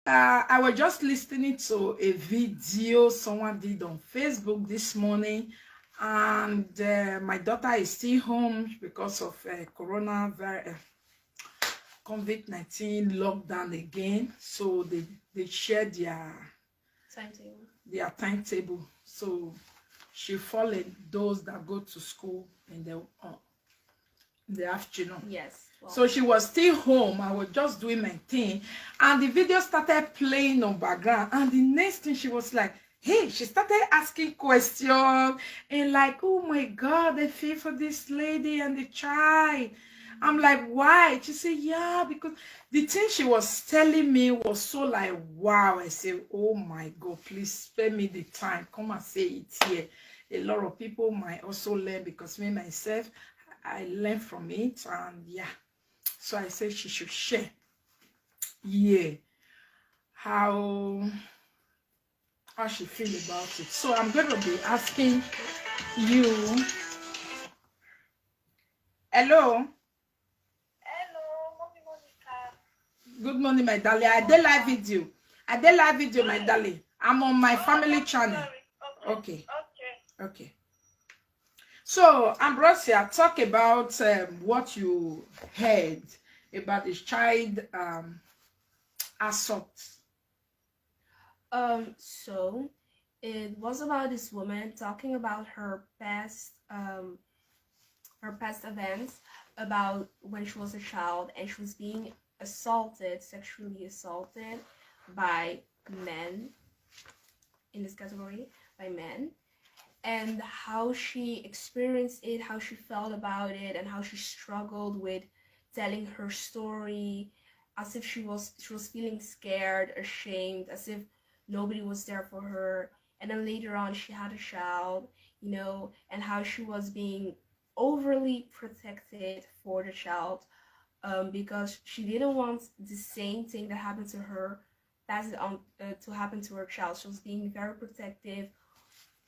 I was just listening to a video someone did on Facebook this morning, and my daughter is still home because of coronavirus, COVID-19 lockdown again. So they shared Timetable. timetable. So she followed those that go to school in the afternoon. Yes. Well, so she was still home. I was just doing my thing, and the video started playing on background. And the next thing she was like, hey, she started asking questions and like, oh my God, I feel for this lady and the child. I'm like, why? She said, yeah, because the thing she was telling me was so like, wow. I said, oh my God, please spare me the time. Come and say it here. A lot of people might also learn, because me myself, I learned from it, and yeah. So I said she should share. Yeah. How she feel about it. So I'm going to be asking you. Hello. Good morning, my darling. I did live video. My darling. I'm on my family channel. Okay. Okay. So, Ambrosia, talk about what you heard about this child assault. So it was about this woman talking about her past events, about when she was a child and she was being sexually assaulted by men, in this category, by men, and how she experienced it, how she felt about it, and how she struggled with telling her story, as if she was feeling scared, ashamed, as if nobody was there for her. And then later on she had a child, and how she was being overly protected for the child, because she didn't want the same thing that happened to her pass it on to happen to her child. She was being very protective,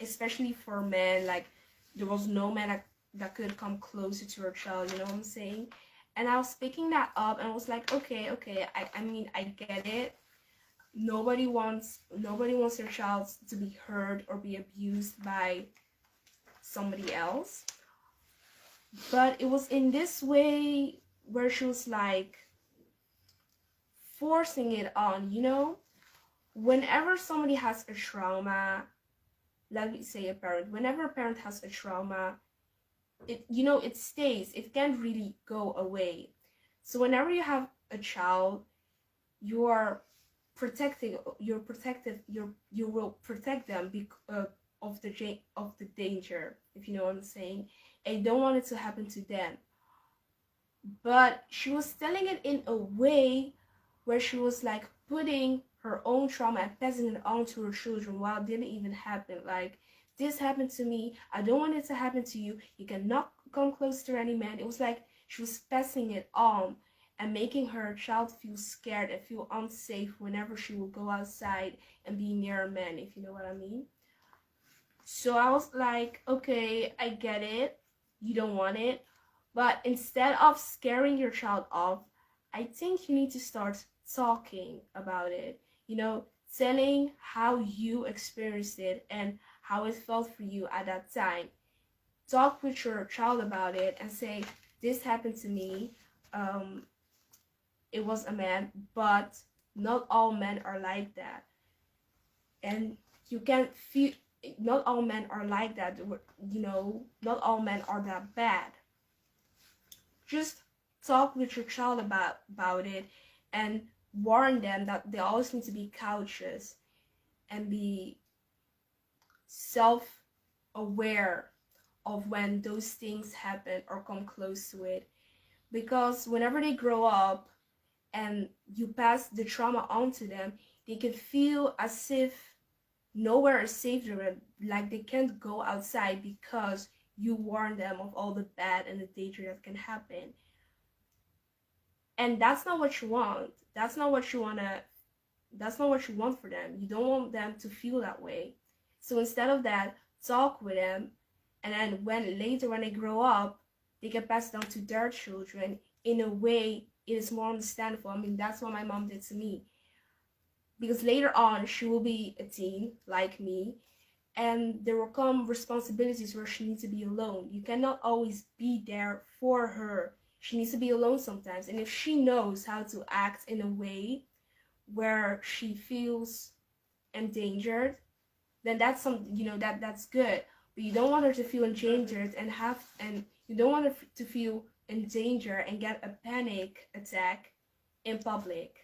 especially for men. Like, there was no man that could come closer to her child, you know what I'm saying? And I was picking that up and I was like, okay, I mean, I get it. Nobody wants their child to be hurt or be abused by somebody else. But it was in this way where she was like forcing it on, whenever somebody has a trauma, let me say a parent, whenever a parent has a trauma, it stays, it can't really go away. So whenever you have a child, you are you will protect them of the danger, if you know what I'm saying, and you don't want it to happen to them. But she was telling it in a way where she was like putting her own trauma and passing it on to her children, while it didn't even happen. Like, this happened to me, I don't want it to happen to you, you cannot come close to any man. It was like she was passing it on and making her child feel scared and feel unsafe whenever she will go outside and be near a man, if you know what I mean. So I was like, okay, I get it, you don't want it, but instead of scaring your child off, I think you need to start talking about it, telling how you experienced it and how it felt for you at that time. Talk with your child about it and say, this happened to me. It was a man, but not all men are like that. And you can feel, not all men are like that, not all men are that bad. Just talk with your child about it and warn them that they always need to be cautious and be self-aware of when those things happen or come close to it. Because whenever they grow up and you pass the trauma on to them, they can feel as if nowhere is safe for them, like they can't go outside because you warn them of all the bad and the danger that can happen. And that's not what you want. That's not what you want for them. You don't want them to feel that way. So instead of that, talk with them, and then when they grow up, they can pass it on to their children in a way it is more understandable. I mean, that's what my mom did to me. because later on she will be a teen like me, and there will come responsibilities where she needs to be alone. You cannot always be there for her. She needs to be alone sometimes. And if she knows how to act in a way where she feels endangered, then that's that's good. But you don't want her to feel endangered and you don't want her to feel in danger and get a panic attack in public.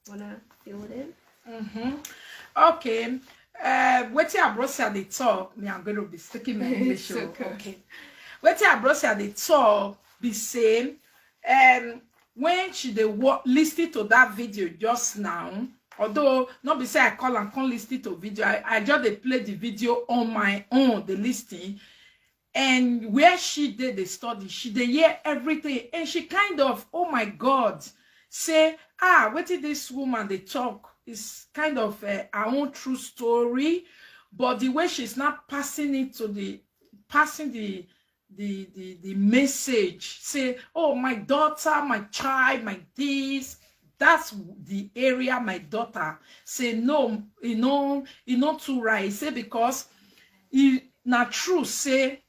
Wanna feel it in? Mm-hmm. Okay. Wetin I brought at the talk, me I'm going to be speaking my English. Okay. Okay. Wetin I brought at the talk be same. When she dey listen to that video just now, although not be say I call and come listen to video, I just dey play the video on my own, the listing. And where she did the study, she did hear everything, and she kind of, oh my God, say, what did this woman they talk is kind of her own true story, but the way she's not passing it to the message, say, oh, my daughter, my child, my this. That's the area my daughter say no, too right. Say because not true. Say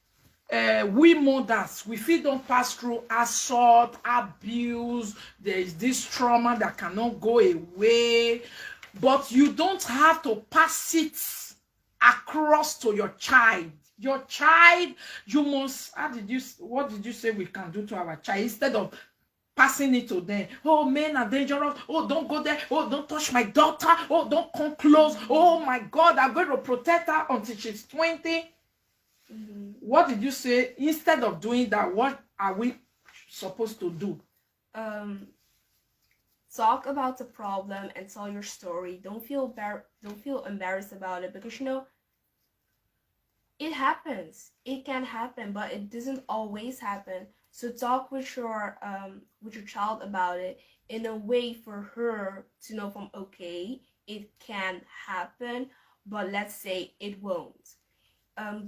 we mothers, we feel don't pass through assault, abuse. There is this trauma that cannot go away, but you don't have to pass it across to your child. Your child, you must. What did you say we can do to our child instead of passing it to them? Oh, men are dangerous. Oh, don't go there. Oh, don't touch my daughter. Oh, don't come close. Oh my God, I'm going to protect her until she's 20. Mm-hmm. What did you say? Instead of doing that, what are we supposed to do? Talk about the problem and tell your story. Don't feel embarrassed about it, because it happens. It can happen, but it doesn't always happen. So talk with your child about it in a way for her to know from, okay, it can happen, but let's say it won't.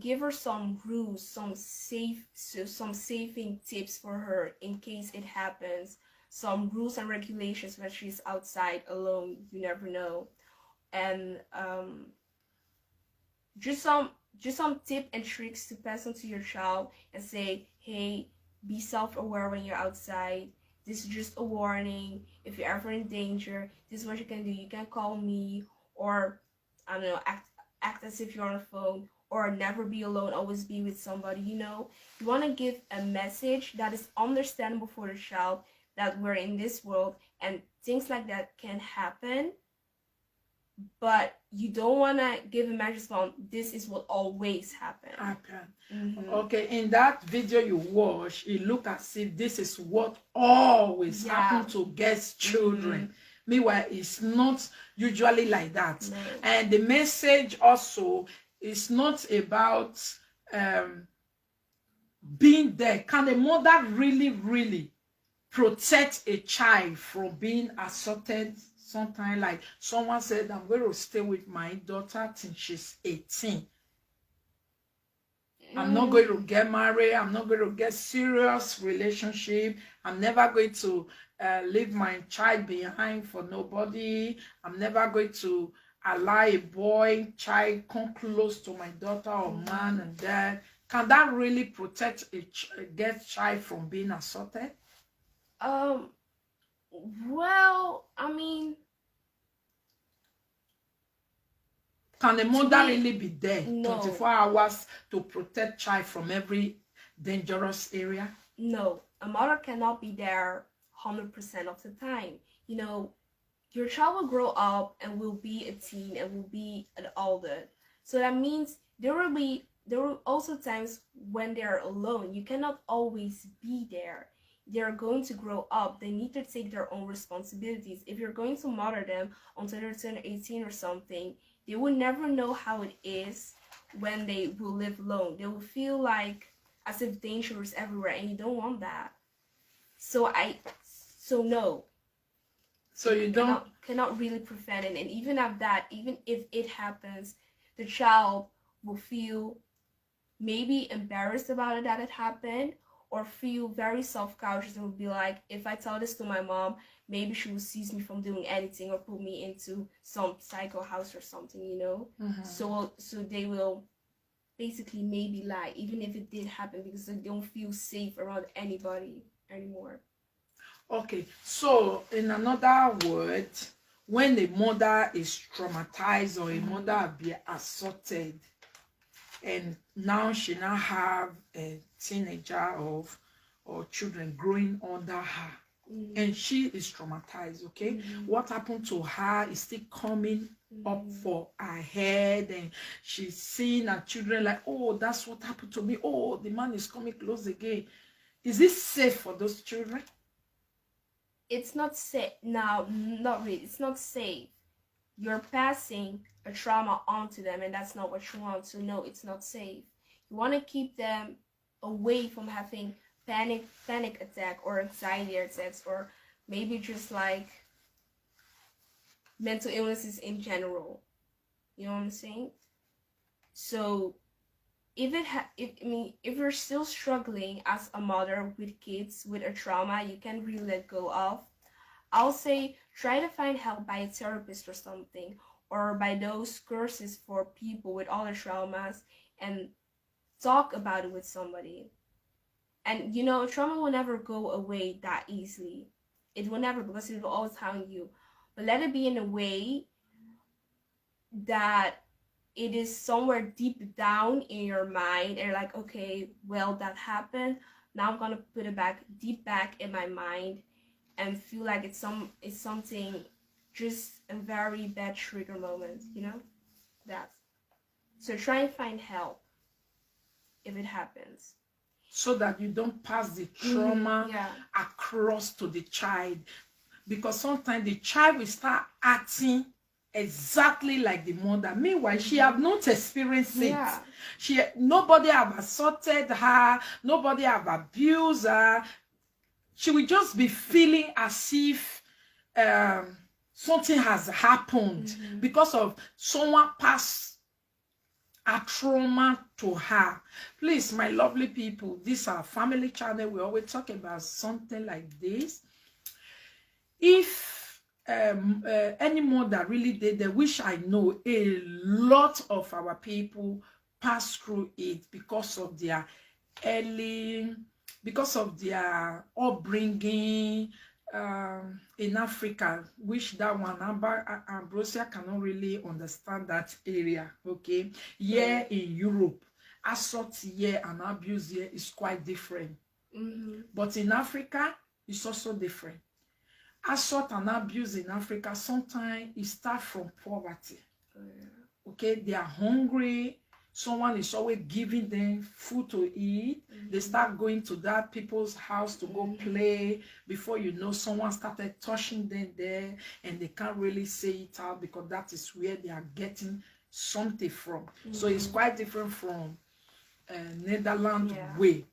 Give her some rules, some saving tips for her in case it happens. Some rules and regulations when she's outside alone. You never know. And just some tip and tricks to pass on to your child and say, hey, be self-aware when you're outside. This is just a warning. If you're ever in danger, this is what you can do. You can call me, or I don't know, act as if you're on a phone, or never be alone, always be with somebody. You want to give a message that is understandable for the child, that we're in this world and things like that can happen, but you don't want to give a message from this is what always happens. Mm-hmm. Okay, in that video you watch, it look as if this is what always happen to guest children. Mm-hmm. Meanwhile, it's not usually like that. No. And the message also is not about being there. Can a mother really protect a child from being assaulted? Sometimes, like someone said, I'm going to stay with my daughter till she's 18. I'm not going to get married. I'm not going to get serious relationship. I'm never going to leave my child behind for nobody. I'm never going to allow a boy child come close to my daughter or man and dad. Can that really protect a guest child from being assaulted? Well, I mean, can a mother really be there 24 hours to protect child from every dangerous area? No, a mother cannot be there 100% of the time. Your child will grow up and will be a teen and will be an adult. So that means there will also times when they're alone. You cannot always be there. They're going to grow up. They need to take their own responsibilities. If you're going to mother them until they're turn 18 or something, they will never know how it is when they will live alone. They will feel like as if danger is everywhere, and you don't want that. So no. So you cannot really prevent it. And even at that, even if it happens, the child will feel maybe embarrassed about it that it happened, or feel very self-conscious and will be like, if I tell this to my mom, maybe she will seize me from doing anything or put me into some psycho house or something, you know. So they will basically maybe lie, even if it did happen, because they don't feel safe around anybody anymore. Okay, so in another word, when a mother is traumatized or a mother be assaulted, and now she now have a teenager or children growing under her, and she is traumatized, okay, what happened to her is still coming up for her head, and she's seeing her children like, oh, that's what happened to me, oh, the man is coming close again. Is it safe for those children? It's not safe. No, not really. It's not safe. You're passing a trauma onto them, and that's not what you want. So no, it's not safe. You want to keep them away from having panic attack or anxiety attacks, or maybe just like mental illnesses in general. You know what I'm saying? So if you're still struggling as a mother with kids with a trauma you can't really let go of, I'll say try to find help by a therapist or something, or by those courses for people with other traumas, and talk about it with somebody. And you know, trauma will never go away that easily. It will never, because it will always haunt you. But let it be in a way that it is somewhere deep down in your mind, and you're like, okay, well, that happened. Now I'm gonna put it back deep back in my mind, and feel like it's something, just a very bad trigger moment, you know. That's so try and find help if it happens, so that you don't pass the trauma yeah. across to the child, because sometimes the child will start acting exactly like the mother. Meanwhile, she have not experienced it. Yeah. Nobody have assaulted her, nobody have abused her. She will just be feeling as if something has happened because of someone passed a trauma to her. Please, my lovely people, this is our family channel. We always talk about something like this. If any mother really did that, which I know a lot of our people pass through it because of their upbringing in Africa, which that one Ambrosia cannot really understand that area. Okay, here in Europe, assault here and abuse here is quite different, but in Africa it's also different. Assault and abuse in Africa sometimes it starts from poverty. Okay, they are hungry. Someone is always giving them food to eat. They start going to that people's house to go play. Before you know, someone started touching them there, and they can't really say it out because that is where they are getting something from. So it's quite different from Netherlands way.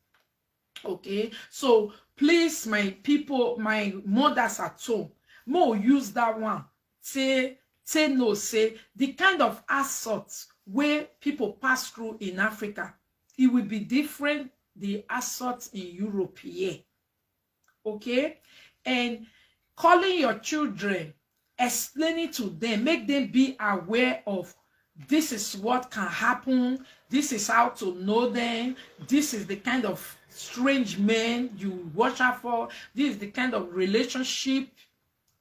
Okay, so please, my people, my mothers at home, more use that one. Say no, say the kind of assault where people pass through in Africa, it will be different the assault in Europe here. Okay, and calling your children, explaining to them, make them be aware of this is what can happen, this is how to know them, this is the kind of strange men you watch out for, this is the kind of relationship,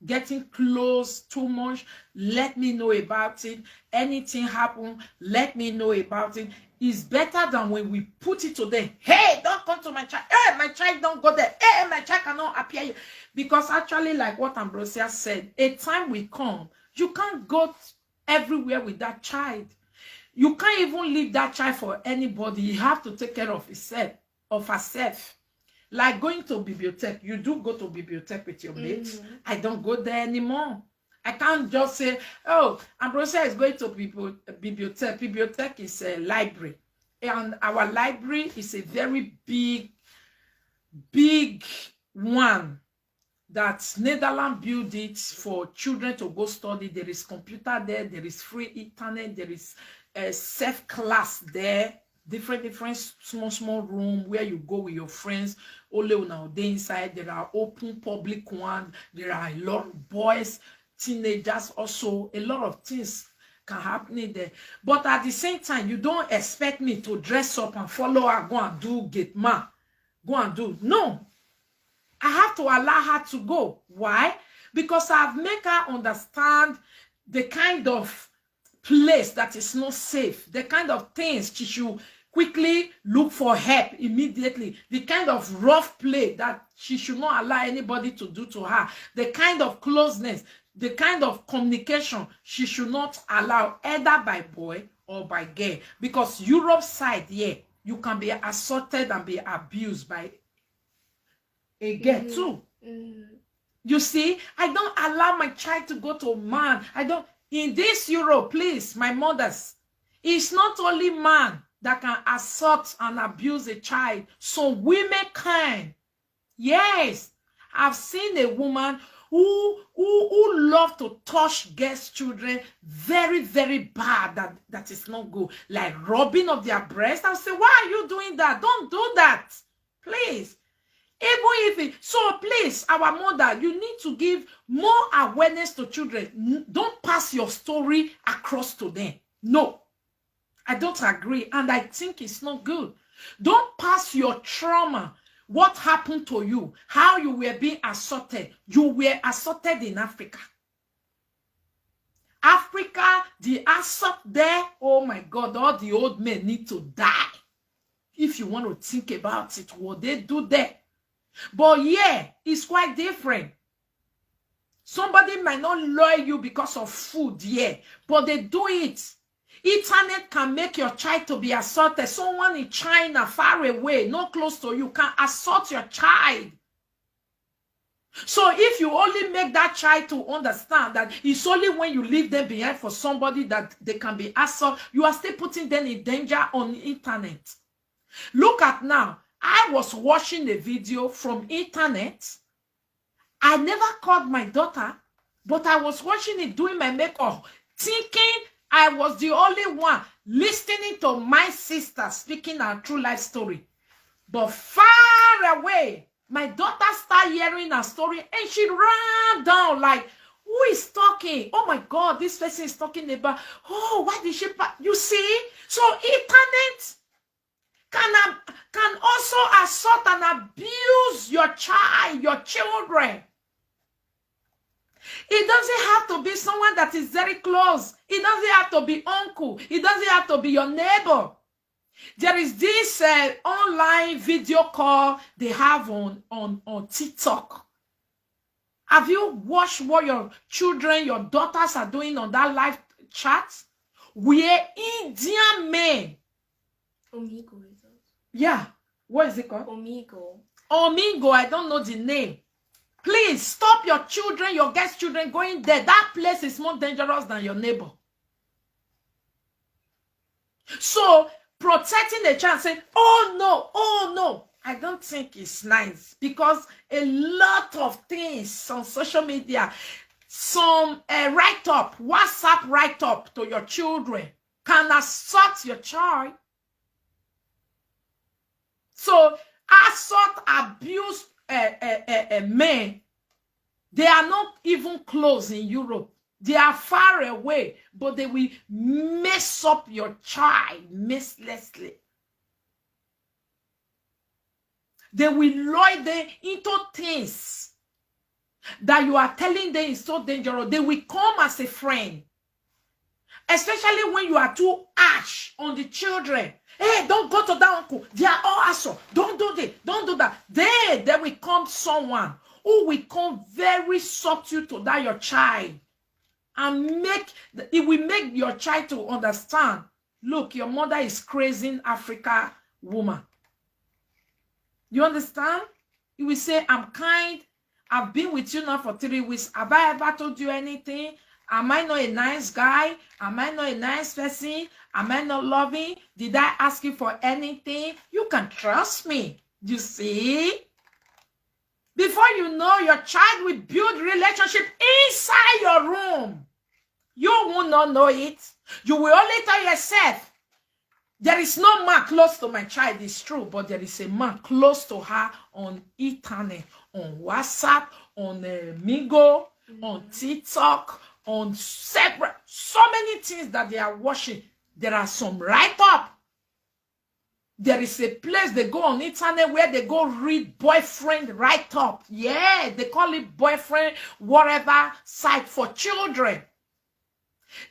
getting close too much, let me know about it. Anything happen, let me know about it. Is better than when we put it to them. Hey, don't come to my child. Hey, my child don't go there. Hey, my child cannot appear here. Because actually, like what Ambrosia said, a time will come. You can't go everywhere with that child. You can't even leave that child for anybody. You have to take care of himself, of herself. Like going to bibliothèque. You do go to bibliothèque with your mates. I don't go there anymore. I can't just say, oh, Ambrosia is going to bibliothèque. Bibliothèque is a library. And our library is a very big one that Netherlands built it for children to go study. There is computer there. There is free internet. There is a safe class there. different small room where you go with your friends. Only now they inside. There are open public ones. There are a lot of boys, teenagers, also a lot of things can happen in there. But at the same time, you don't expect me to dress up and follow her, go and do gate man, go and do. No, I have to allow her to go. Why? Because I've made her understand the kind of place that is not safe, the kind of things she should quickly look for help immediately, the kind of rough play that she should not allow anybody to do to her, the kind of closeness, the kind of communication she should not allow either by boy or by girl. Because Europe side here, you can be assaulted and be abused by a girl too. You see, I don't allow my child to go to a man. I don't. In this Europe, please, my mothers, it's not only man that can assault and abuse a child. So women can. Yes, I've seen a woman who love to touch girls' children very, very bad. That is not good. Like rubbing of their breast. I'll say, why are you doing that? Don't do that. Please. Even if so, please, our mother, you need to give more awareness to children. Don't pass your story across to them. No, I don't agree. And I think it's not good. Don't pass your trauma. What happened to you? How you were being assaulted. You were assaulted in Africa. Africa, the assault there, oh my God, all the old men need to die. If you want to think about it, what they do there. But yeah, it's quite different. Somebody might not lure you because of food, yeah, but they do it. Internet can make your child to be assaulted. Someone in China, far away, not close to you, can assault your child. So if you only make that child to understand that it's only when you leave them behind for somebody that they can be assaulted, you are still putting them in danger on the internet. Look at now. I was watching a video from internet. I never called my daughter, but I was watching it doing my makeup, thinking I was the only one listening to my sister speaking her true life story. But far away, my daughter started hearing her story and she ran down like, who is talking? Oh my God, this person is talking about, oh, why did she, you see? So internet can also assault and abuse your child, your children. It doesn't have to be someone that is very close. It doesn't have to be uncle. It doesn't have to be your neighbor. There is this online video call they have on TikTok. Have you watched what your children, your daughters are doing on that live chat? Where Indian men. Omigo. Yeah, what is it called? Omigo, I don't know the name. Please stop your children, your guest children going there. That place is more dangerous than your neighbor. So protecting the child, saying, oh no, I don't think it's nice, because a lot of things on social media, some write-up, WhatsApp write-up to your children can assault your child. So assault, abuse men, they are not even close in Europe. They are far away, but they will mess up your child mercilessly. They will lure them into things that you are telling them is so dangerous. They will come as a friend. Especially when you are too harsh on the children. Hey, don't go to that uncle. They are all asshole. Don't do this. Don't do that. There will come someone who will come very subtle to that your child. And it will make your child to understand. Look, your mother is crazy Africa woman. You understand? You will say, I'm kind. I've been with you now for 3 weeks. Have I ever told you anything? Am I not a nice guy? Am I not a nice person? Am I not loving? Did I ask you for anything? You can trust me. You see? Before you know, your child will build relationship inside your room. You will not know it. You will only tell yourself, There is no man close to my child, it's true, but there is a man close to her on internet, on WhatsApp, on Migo, on TikTok, on several, so many things that they are watching. There are some write-up. There is a place they go on internet where they go read boyfriend write-up. Yeah, they call it boyfriend, whatever, site for children.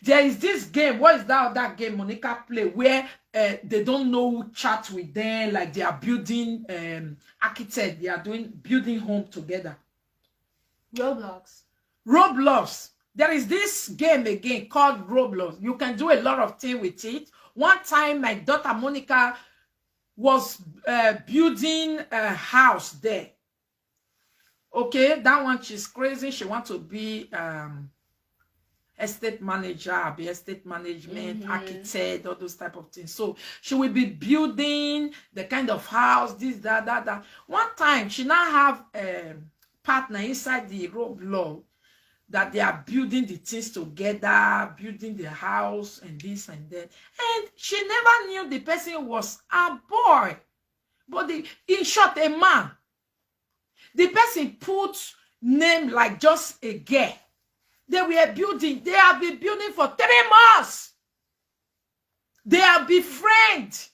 There is this game. What is that game Monica play where they don't know who chat with them, like they are building architect, they are building home together. Roblox. There is this game again called Roblox. You can do a lot of things with it. One time, my daughter Monica was building a house there. Okay, that one, she's crazy. She wants to be estate manager, be estate management, architect, all those type of things. So she will be building the kind of house, this, that. One time, she now have a partner inside the Roblox that they are building the things together, building the house and this and that. And she never knew the person was a boy, but in short, a man. The person put name like just a girl. They were building. They have been building for 3 months. They have been friends.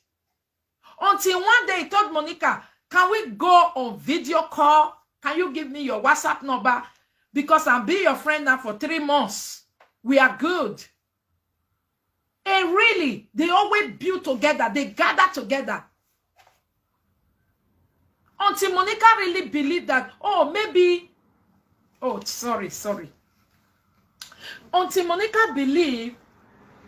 Until one day he told Monica, can we go on video call? Can you give me your WhatsApp number? Because I'll be your friend now for 3 months. We are good. And really, they always build together. They gather together. Until Monica really believed that, oh, maybe, oh, sorry. Until Monica believed,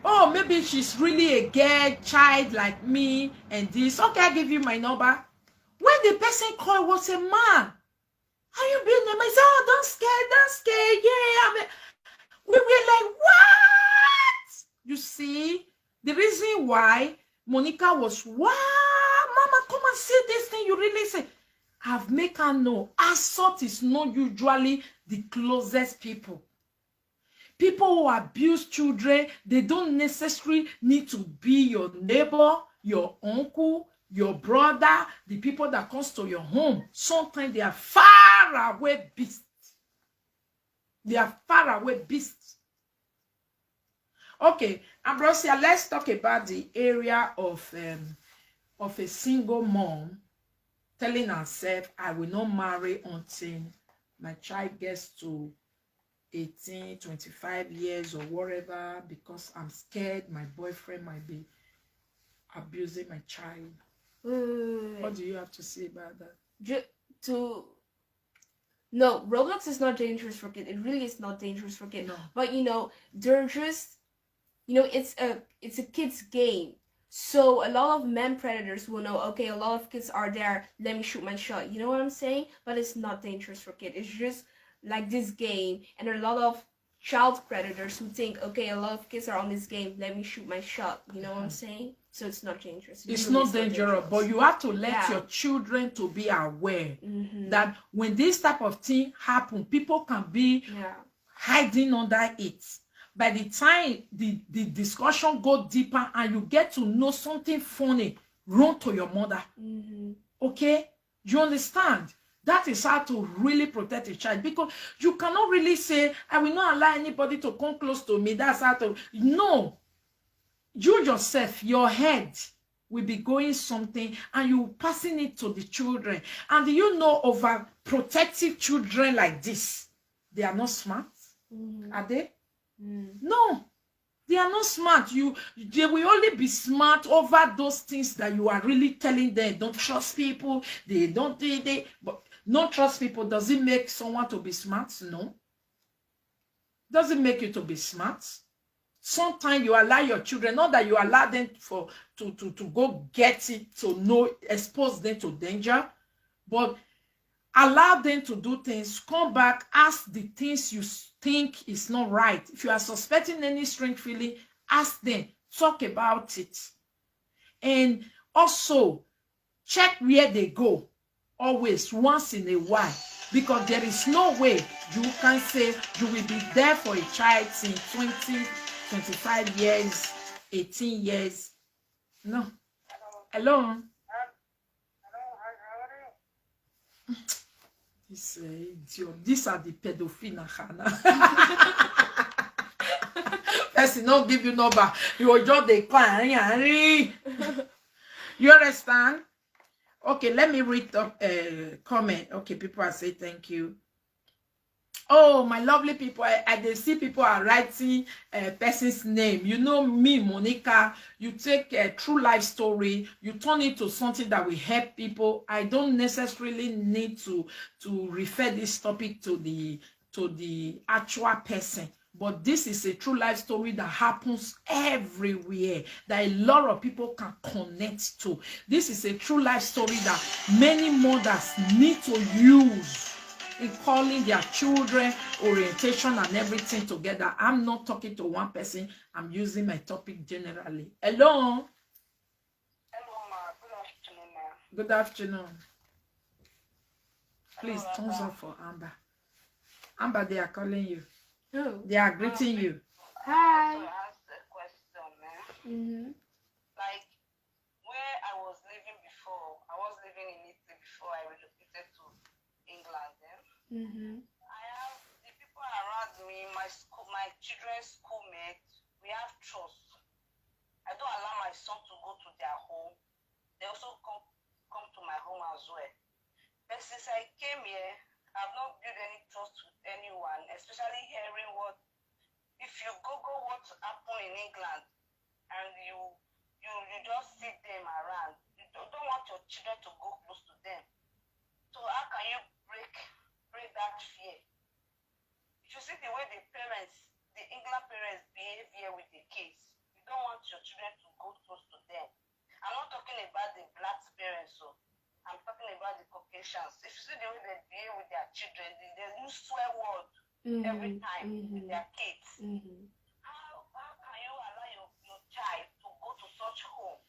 oh, maybe she's really a girl child like me and this. Okay, I'll give you my number. When the person called was a man. How you been there? I said, oh, don't scare. Yeah, we were like, what? You see, the reason why Monica was, wow, mama, come and see this thing. You really say, I've made her know. Assault is not usually the closest people. People who abuse children, they don't necessarily need to be your neighbor, your uncle, your brother, the people that comes to your home. Sometimes they are far away beasts. They are far away beasts. Okay, Ambrosia, let's talk about the area of a single mom telling herself, I will not marry until my child gets to 18, 25 years or whatever, because I'm scared my boyfriend might be abusing my child. What do you have to say about that? No, Roblox is not dangerous for kids. It really is not dangerous for kids. No. But they're just, it's a kid's game. So a lot of men predators will know, okay, a lot of kids are there, let me shoot my shot. You know what I'm saying? But it's not dangerous for kids. It's just like this game, and there are a lot of child predators who think, okay, a lot of kids are on this game, let me shoot my shot. You know what I'm saying? So it's not dangerous. It's not dangerous, but you have to let your children to be aware that when this type of thing happen, people can be hiding under it. By the time the discussion go deeper and you get to know something funny, run to your mother. Okay? You understand? That is how to really protect a child, because you cannot really say, I will not allow anybody to come close to me. That's how to... No. You yourself, your head will be going something and you passing it to the children. And overprotective children like this, they are not smart. Are they? No. They are not smart. They will only be smart over those things that you are really telling them. Don't trust people. But not trust people, does it make someone to be smart? No. Does it make you to be smart? Sometimes you allow your children, not that you allow them to go get it, to know, expose them to danger, but allow them to do things, come back, ask the things you think is not right. If you are suspecting any strange feeling, ask them, talk about it. And also, check where they go, always, once in a while, because there is no way you can say you will be there for a child in 20, 25 years, 18 years. No. Hello. This idiot. These are the pedophile Hannah. Person not give you number. You will just dey call. You understand? Okay, let me read up comment. Okay, people are saying thank you. Oh, my lovely people, I dey see people are writing a person's name. You know me, Monica, you take a true life story, you turn it to something that will help people. I don't necessarily need to refer this topic to the actual person. But this is a true life story that happens everywhere, that a lot of people can connect to. This is a true life story that many mothers need to use in calling their children orientation and everything together. I'm not talking to one person. I'm using my topic generally. Hello. Hello, ma. Good afternoon, ma. Good afternoon. Please, Hello, thumbs Abba. up for Amber. Amber, they are calling you. Oh. They are greeting you. Hi. I want to ask a question, man. Mm-hmm. Like, where I was living before, I was living in Italy before I relocated to England. Mm-hmm. I have the people around me, my school, my children's schoolmates. We have trust. I don't allow my son to go to their home. They also come to my home as well. But since I came here, I've not built any trust with anyone, especially hearing what if you Google what happened in England and you just see them around, you don't want your children to go close to them. So how can you break that fear? If you see the way the England parents behave here with the kids, you don't want your children to go close to them. I'm not talking about the black parents, so I'm talking about the Caucasians. If you see the way they behave with their children, they use swear words every time with their kids. How can you allow your child to go to such home?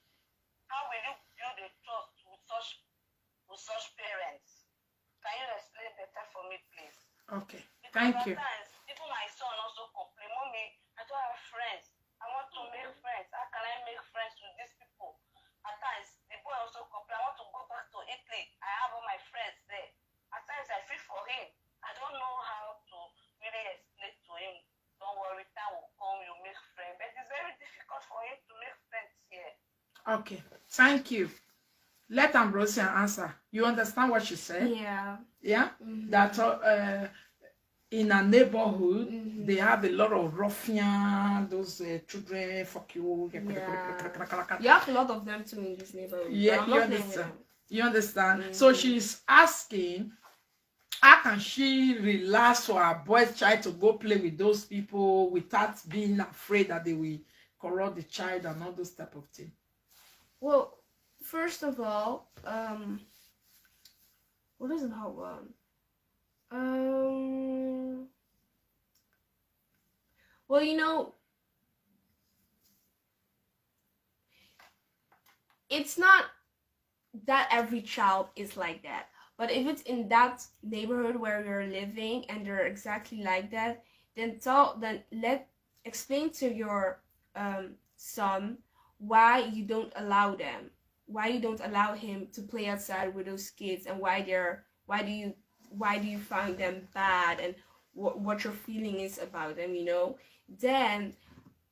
How will you build a trust with such parents? Can you explain better for me, please? Okay. Because Thank at you. times, even my son also complain, Mommy, I don't have friends. I want to make friends. How can I make friends with these people? At times, the boy also complain, I want to go back to Italy. I have all my friends there. At times, I feel for him. I don't know how to really explain to him. Don't worry, time will come, you make friends. But it's very difficult for him to make friends here. Okay. Thank you. Let Ambrosia answer. You understand what she said? Yeah. Yeah? That in a neighborhood, they have a lot of ruffian, those children, fuck you. Yeah. You have a lot of them too in this neighborhood. Yeah, I'm you not playing with understand. them. You understand? So she's asking, how can she relax for her boy child to go play with those people without being afraid that they will corrupt the child and all those type of things? Well, first of all, what is an hot one? Well, you know, it's not that every child is like that. But if it's in that neighborhood where you're living and they're exactly like that, then explain to your son why you don't allow them, why you don't allow him to play outside with those kids, and why do you find them bad, and what your feeling is about them, you know. Then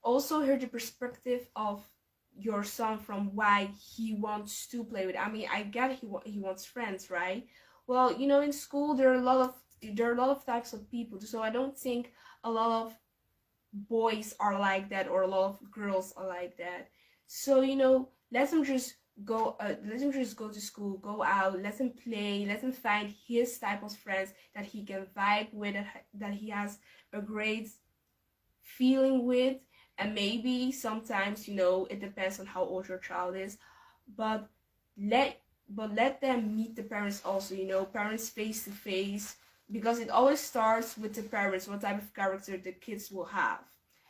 also hear the perspective of your son from why he wants to play with. I mean, I get he wants friends, right? Well, you know, in school there are a lot of types of people, so I don't think a lot of boys are like that or a lot of girls are like that. So, you know, let him just go to school, go out, let him play, let him find his type of friends that he can vibe with, that he has a great feeling with. And maybe sometimes, you know, it depends on how old your child is, but let them meet the parents also, you know, parents face to face, because it always starts with the parents, what type of character the kids will have.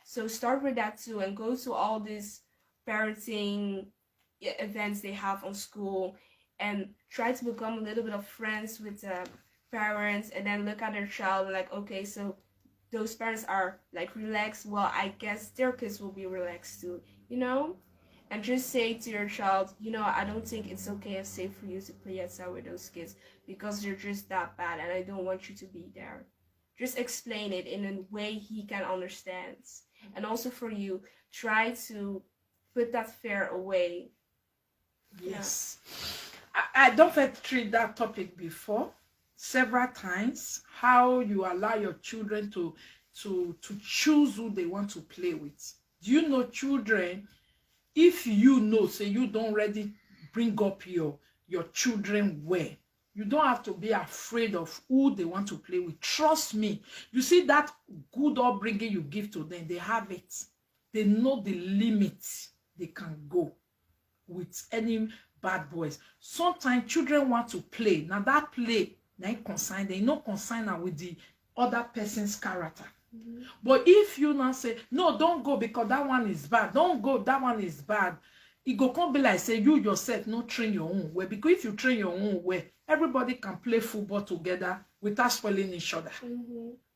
So start with that too, and go to all these parenting events they have on school, and try to become a little bit of friends with the parents, and then look at their child and like, okay, so those parents are like relaxed, well, I guess their kids will be relaxed too, you know. and just say to your child, you know, I don't think it's okay or safe for you to play outside with those kids because they're just that bad and I don't want you to be there. Just explain it in a way he can understand. And also for you, try to put that fear away. Yes. I don't have treat that topic before several times, how you allow your children to choose who they want to play with. Do you know, children, if you know, say you don't already bring up your children well, you don't have to be afraid of who they want to play with. Trust me. You see that good upbringing you give to them, they have it. They know the limits they can go with any bad boys. Sometimes children want to play. Now that play, they consign, they no consign with the other person's character. But if you now say, no, don't go because that one is bad. Don't go, that one is bad. It go come be like, say, you yourself no train your own way. Because if you train your own way, everybody can play football together without spoiling each other.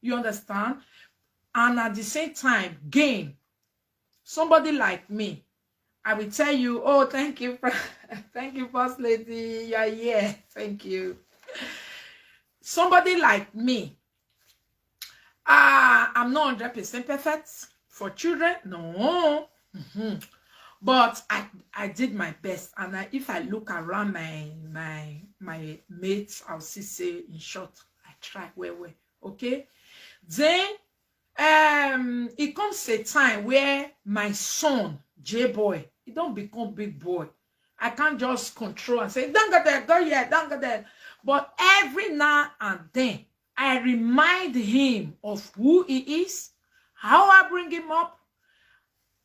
You understand? And at the same time, game. Somebody like me, I will tell you, oh, thank you, thank you, First Lady. You're here. Thank you. Somebody like me, I'm not 100% perfect for children. No. But I did my best. And if I look around my mates, I'll say, in short, I try well. Okay? Then, it comes a time where my son, J-boy, he don't become big boy. I can't just control and say, don't go there, go here, don't go there. But every now and then, I remind him of who he is, how I bring him up,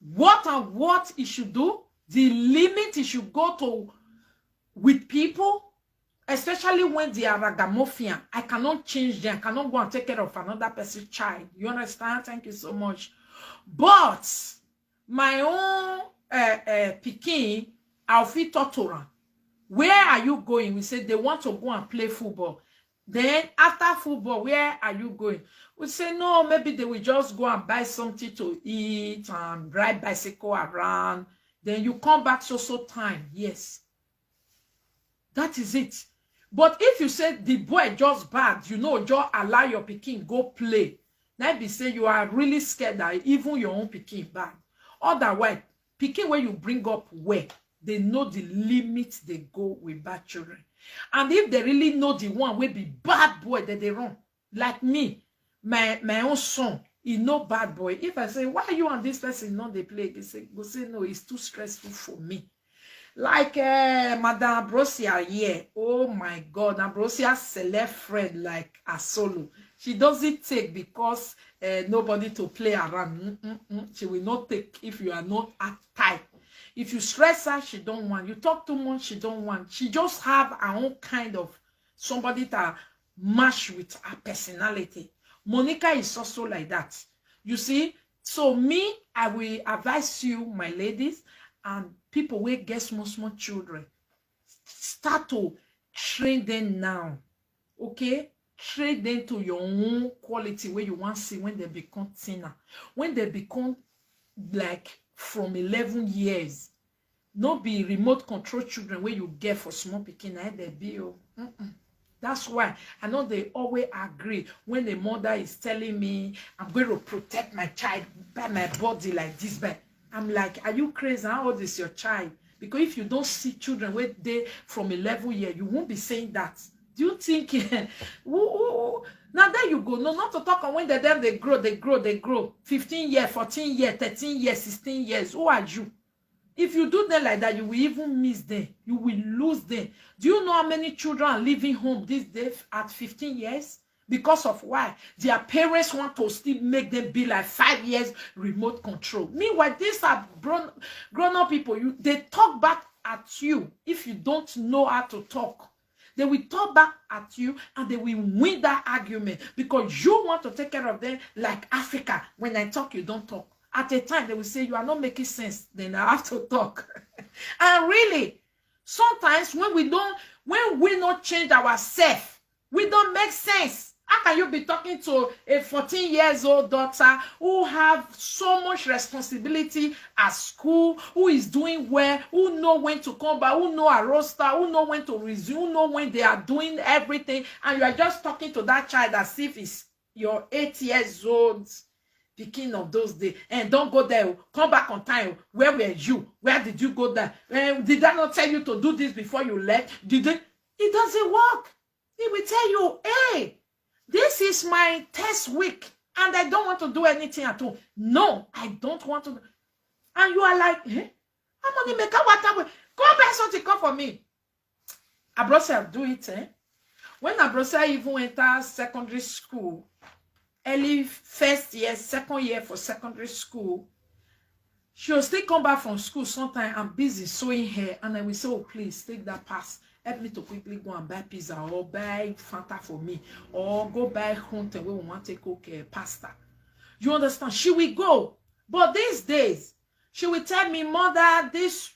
what he should do, the limit he should go to with people, especially when they are ragamuffin. I cannot change them. I cannot go and take care of another person's child. You understand? Thank you so much. But my own pikin, I'll fit tortura. Where are you going? We say they want to go and play football. Then after football, where are you going? We say, no, maybe they will just go and buy something to eat and ride bicycle around. Then you come back so time. Yes. That is it. But if you say the boy just bad, you know, just allow your pikin go play. Now be say you are really scared that even your own pikin bad. Otherwise, pikin when you bring up where they know the limits they go with bad children. And if they really know the one will be bad boy that they run, like me, my own son, he no bad boy. If I say, why are you and this person not they play? They say, no, it's too stressful for me. Like Madame Ambrosia here. Oh my God, Ambrosia select friend like a solo. She doesn't take because nobody to play around. She will not take if you are not at type. If you stress her, she don't want. You talk too much, she don't want. She just have her own kind of somebody that match with her personality. Monica is also like that. You see? So me, I will advise you, my ladies, and people who get small children, start to train them now. Okay? Train them to your own quality where you want to see when they become thinner. When they become like from 11 years, not be remote control children where you get for small pikin and they be. That's why I know they always agree when the mother is telling me I'm going to protect my child by my body like this. But I'm like, are you crazy? How old is your child? Because if you don't see children where they from 11 years, you won't be saying that. Do you think now there you go? No, not to talk on when they grow. 15 years, 14 years, 13 years, 16 years. Who are you? If you do them like that, you will even miss them. You will lose them. Do you know how many children are leaving home these days at 15 years? Because of why? Their parents want to still make them be like 5 years remote control. Meanwhile, these are grown-up people. They talk back at you if you don't know how to talk. They will talk back at you and they will win that argument because you want to take care of them like Africa. When I talk, you don't talk. At a time, they will say, you are not making sense. Then I have to talk. And really, sometimes when we not change ourselves, we don't make sense. How can you be talking to a 14 years old daughter who have so much responsibility at school, who is doing well, who know when to come back, who know a roster, who know when to resume, who know when they are doing everything, and you are just talking to that child as if it's your 8 years old pikin of those days. And don't go there, come back on time. Where were you? Where did you go there? Did I not tell you to do this before you left? Did they? It doesn't work. He will tell you, hey, this is my test week and I don't want to do anything at all. No, I don't want to. And you are like, eh? I'm only make up water. Go buy something, come for me. Abrosa do it, eh? When Abrosa even enters secondary school, early first year, second year for secondary school, she'll still come back from school sometime. I'm busy sewing hair, and I will say, oh, please take that pass. Help me to quickly go and buy pizza or buy Fanta for me, or go buy Hunter where we want to cook pasta. You understand? She will go. But these days, she will tell me, mother, this